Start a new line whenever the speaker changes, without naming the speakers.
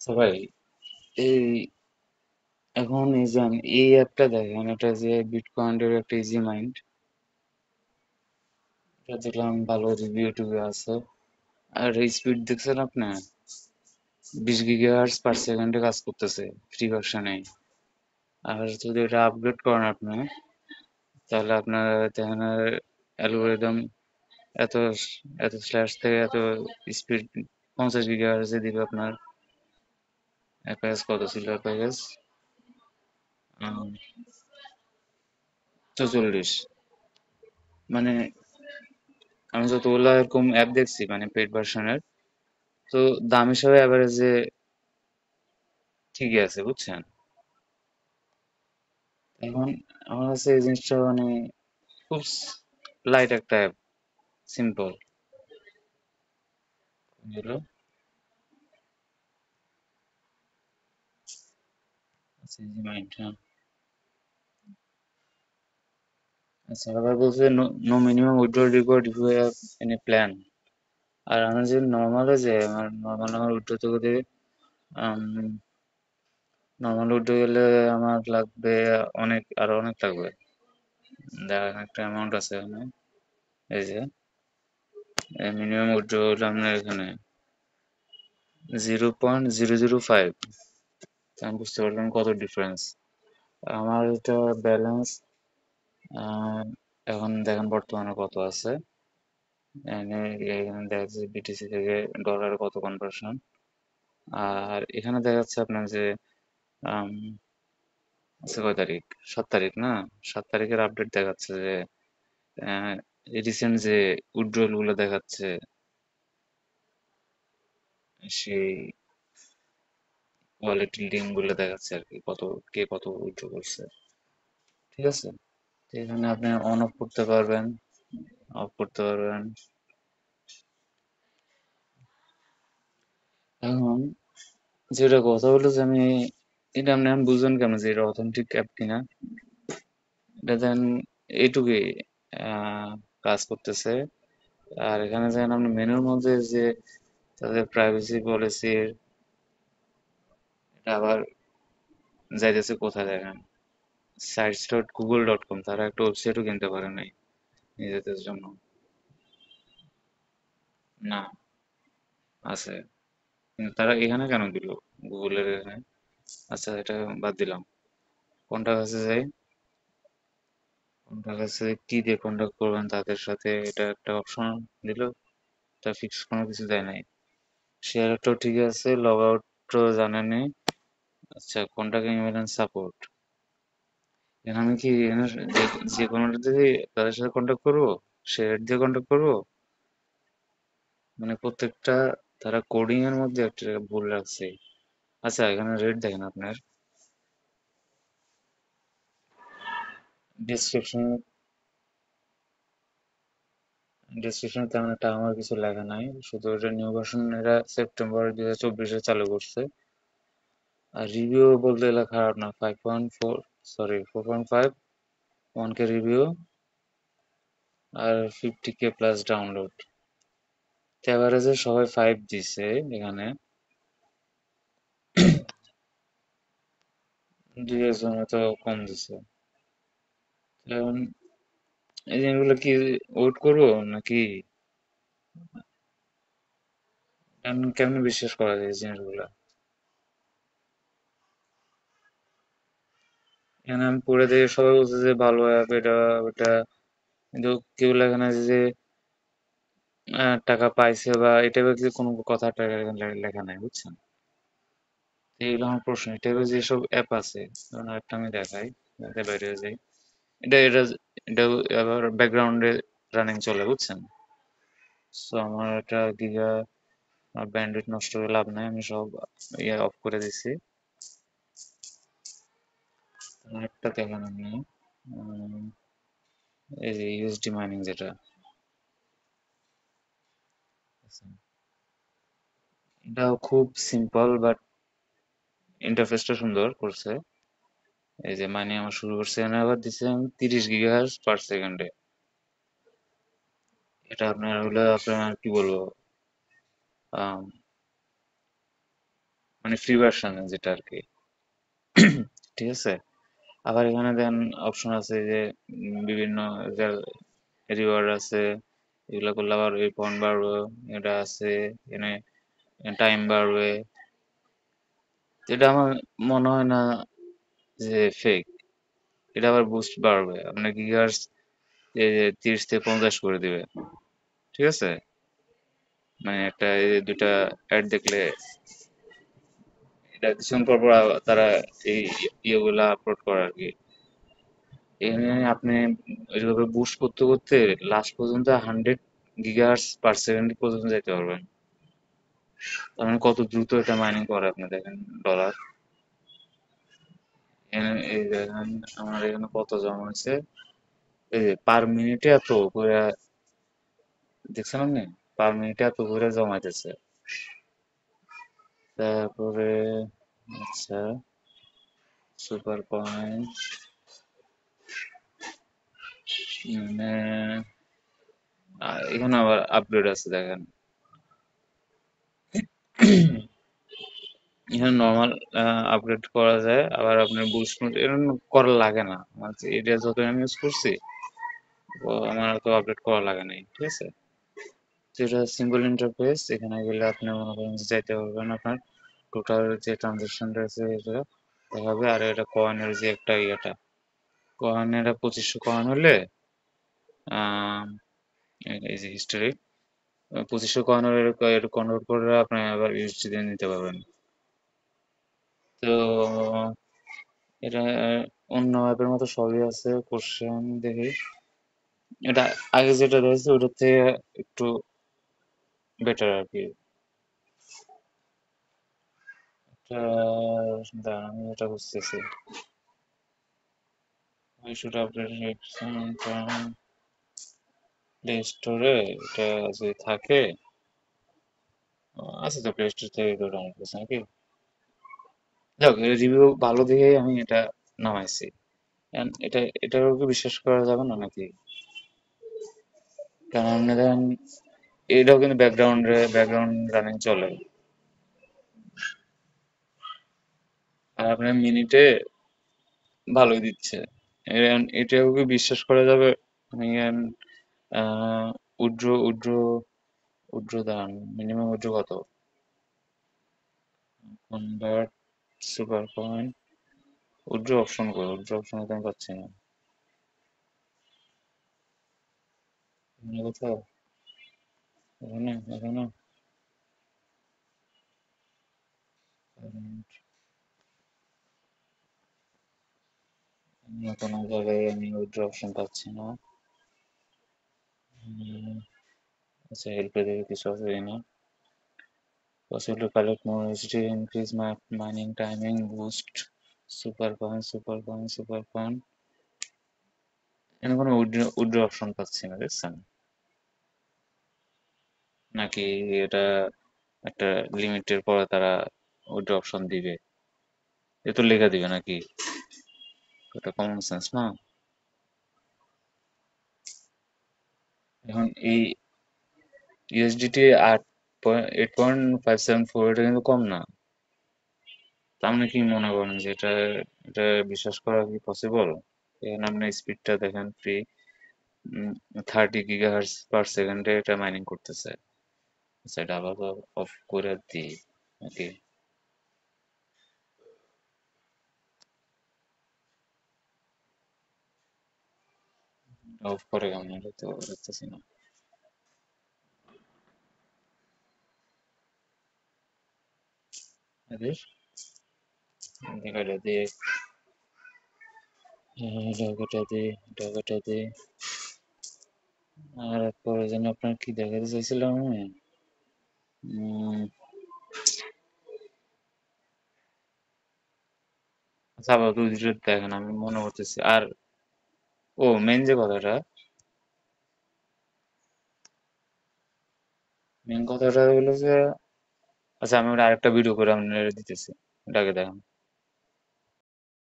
সবাই এই এখন এই যে এই অ্যাপটা দেখেন, এটা যে বিটকয়েনের একটা ইজি মাইন্ড, এটা দেখলাম ভালো রিভিউ টিভিউ আছে। আর এই স্পিড দেখছেন আপনি, 20 GHz/সেকেন্ডে কাজ করতেছে ফ্রি ভার্সনে। আর যদি এটা আপগ্রেড করেন আপনি, তাহলে আপনার দেখেন অ্যালগোরিদম এত এত স্ল্যাশ থেকে এত স্পিড 50 GHz এ দিবে আপনার। প্যাকেজ কত ছিল প্যাকেজ? 44। মানে আমি যতগুলা এরকম অ্যাপ দেখছি মানে পেড ভার্সনের, তো দাম হিসাবে অ্যাভারেজে ঠিকই আছে বুঝছেন। এখন আমার কাছে এই জিনিসটা মানে খুব লাইট একটা অ্যাপ, সিম্পল যেগুলো। আচ্ছা ইজি মাইন্ড, হ্যাঁ। আচ্ছা আবার বলছে no minimum withdrawal required if you have any plan. আর আমি যে নর্মালে যে আমার উইথড্র থেকে নর্মাল উইথড্র গেলে আমার লাগবে অনেক, আরো অনেক লাগবে। দেখেন একটা অ্যামাউন্ট আছে এখানে, এই যে মিনিমাম উইথড্র হলো আপনার এখানে 0.005। আমি বুঝতে পারলাম কত ডিফারেন্স। আমার এটা ব্যালেন্স এখন দেখেন বর্তমানে কত আছে। এখানে এখানে দেখা যাচ্ছে বিটিসি থেকে ডলারে কত কনভার্সন। আর এখানে দেখা যাচ্ছে আপনার যে আম, আজকে কয় তারিখ? 7 তারিখ না? 7 তারিখের আপডেট দেখাচ্ছে যে রিসেন্ট যে উইথড্রল গুলো দেখাচ্ছে, সেই ওয়ালেট লিঙ্ক গুলো দেখাচ্ছে আর কি, কত কে কত উইথড্র করছে। ঠিক আছে, তো এখানে আপনি অন অফ করতে পারবেন, অফ করতে পারবেন। এখন যেটা কথা হলো যে এটা আপনি বুঝবেন কেমন যে এটা অথেন্টিক অ্যাপ কিনা? এটা দেন এইটুকুই আহ, কাজ করতেছে। আর এখানে যেন আপনি মেনুর মধ্যে যে তাদের প্রাইভেসি পলিসির, এটা আবার যাইতেছে কোথায় দেখেন, sites.google.com, তারা একটা ওয়েবসাইটও কিনতে পারে নাই নিজেদের জন্য। না, আছে, কিন্তু তারা এখানে কেন দিল, গুগলের এখানে? আচ্ছা এটা বাদ দিলাম। কোনটার কাছে যাই, কোনটার কাছে কি দিয়ে কন্ট্যাক্ট করবেন তাদের সাথে, এটা একটা অপশন দিল। এটা ফিক্স কোনো কিছু দেয় নাই। শেয়ারটাও ঠিক আছে, লগ আউটও জানেনি। আচ্ছা কন্টাক্ট ইমেল সাপোর্ট, এখানে আমি কি এখানে যে কোনোটা দিয়ে তাদের সাথে কন্ট্যাক্ট করবো? শেয়ার দিয়ে কন্ট্যাক্ট করবো? মানে প্রত্যেকটা তারা কোডিং এর মধ্যে একটা ভুল রাখছে। আচ্ছা এখানে রেট দেখেন আপনার, ডিসক্রিপশন, ডিসক্রিপশনে তেমন একটা আমার কিছু লেখা নাই, শুধু এটা নিউ ভার্সন, এরা সেপ্টেম্বর 2024-এ চালু করছে। আর রিভিউ বলতে এলা খারাপ না, 5.4, সরি 4.5, 1K রিভিউ, আর 50K প্লাস ডাউনলোড। এভারেজে সবাই 5 দিছে এখানে, দুই একজন হয়তো কম দিছে। এখন এই জিনিসগুলো কি ওয়েট করবো নাকি? কেমনে বিশ্বাস করা যায় এই জিনিসগুলো? এখানে আমি পড়ে দেখে সবাই বলছে যে ভালো অ্যাপ এটা ওটা, কিন্তু কেউ লেখে না যে টাকা পাইছে বা এটা যে কোনো কথা টাকা লেখা নাই বুঝছেন। তো এইগুলো আমার প্রশ্ন, এটা যেসব অ্যাপ আছে, যেমন একটা আমি দেখাই যাতে বাইরে যাই। এটা এটা এটা আবার ব্যাকগ্রাউন্ডে রানিং চলে বুঝছেন। সো আমার এটা গিগা ব্যান্ডউইথ নষ্ট করে লাভ নাই, আমি সব ইয়ে অফ করে দিছি। একটা দেখেন আপনি, উম, এই যে ইউএসডি মাইনিং যেটা, এটাও খুব সিম্পল বাট ইন্টারফেসটা সুন্দর করছে। এই যে মাইনিং আমার শুরু করছে, এখানে আবার দিছে আমি 30 GHz/সেকেন্ডে। এটা আপনার হলো আপনার কি বলবো, আম, মানে ফ্রি ভার্সন যেটা আর কি। ঠিক আছে। আবার এখানে দেন অপশন আছে যে বিভিন্ন রিওয়ার্ড আছে, এগুলো করলে আবার এই পয়েন্ট বাড়বে, এটা আছে এখানে টাইম বাড়বে। এটা আমার মনে হয় না যে ফেক। এটা আবার বুস্ট বাড়বে, আপনার গিগার্স 30 থেকে 50 করে দিবে। ঠিক আছে, মানে একটা এই যে দুইটা অ্যাড দেখলে এটা কিছুক্ষণ পর পর তারা এই ইয়েগুলা আপলোড করে আর কি। এখানে আপনি এইভাবে বুস্ট করতে করতে লাস্ট পর্যন্ত 100 GHz/s পর্যন্ত যেতে পারবেন। তার মানে কত দ্রুত এটা মাইনিং করে আপনি দেখেন ডলার। এখানে এই দেখেন আমার এখানে কত জমা হয়েছে, এই যে পার মিনিটে এত করে, দেখছেন আপনি? পার মিনিটে এত করে জমাইতেছে। তারপরে আচ্ছা, সুপার কয়েন মানে এখানে আবার আপগ্রেড আছে দেখেন। এখানে নর্মাল আপগ্রেড করা যায়, আবার আপনার বুস্ট এরকম করা লাগে না। মানে এটা যত আমি ইউজ করছি আমার তো আপডেট করা লাগে নাই। ঠিক আছে, যেটা সিম্পল ইন্টারফেস, এখানে গেলে আপনি মনে করেন যে যাইতে পারবেন আপনার টোটাল যে ট্রানজাকশনটা আছে এটা দেখাবে। আর এটা কয়েনের যে একটা ইয়েটা, কয়েনের 2500 কয়েন হলে আহ, এই যে হিস্টোরি 2500 কয়েন হলে এটা কনভার্ট করে আপনি আবার ইউএসডি দিয়ে নিতে পারবেন। তো এটা অন্য অ্যাপের মতো সবই আছে, কোশ্চেন দেখি। এটা আগে যেটা রয়েছে ওটার থেকে একটু বেটার আর কি। এটা দাঁড়ান, আমি এটা বুঝতেছি। We should update it sometime play স্টোরে। এটা যদি থাকে, আছে তো প্লে স্টোর থেকে এটা ডাউনলোড করছে নাকি। যাক, রিভিউ ভালো দেখেই আমি এটা নামাইছি। এটা এটার উপর বিশ্বাস করা যাবে না নাকি? কারণ আপনি দেখেন এটাও কিন্তু ব্যাকগ্রাউন্ড রানিং চলে। আর আপনার মিনিটে ভালোই দিচ্ছে। এটাও কি বিশ্বাস করা যাবে? আমি উড্র উড্র উড্র দান মিনিমাম উড্র কত? Convert super coin, Woodrow option কই? উড্র অপশন তো আমি পাচ্ছি না এখানে কোথাও। এখানে এখানে অন্য কোনো জায়গায় আমি উইথড্র অপশন পাচ্ছি না। উম, আচ্ছা, হেল্পে দেখে কিছু আছে কিনা। Possible to collect more HD, increase my mining timing, boost super coin. এখানে কোনো উইথড্র অপশন পাচ্ছি না, দেখছেন? নাকি এটা একটা লিমিটের পরে তারা উইথড্র অপশন দিবে? এ তো লেখা দিবে নাকি? এটা কমন সেন্স না? এখন এই ইউএসডিটি 8.574, এটা কিন্তু কম না। তা আপনি কি মনে করেন যে এটা এটা বিশ্বাস করা কি পসিবল? এখানে আপনি স্পিডটা দেখেন, ফ্রি 30 GHz/s এটা মাইনিং করতেছে। সেটা আবার অফ করে দিই নাকি? অফ করে কেমন, এটা তো দেখতেছি না। আরে এটা দিয়ে এটা দিয়ে এটা দিয়ে আর পরে যেন আপনার কি দেখাতে চাইছিলাম আমি। উম, আচ্ছা, আবার দুটো দেখেন, আমি মনে করতেছি। আর ও মেন যে কথাটা, হলো যে, আচ্ছা আমি ওটা আরেকটা ভিডিও করে আপনার দিতেছি, ওটাকে দেখেন।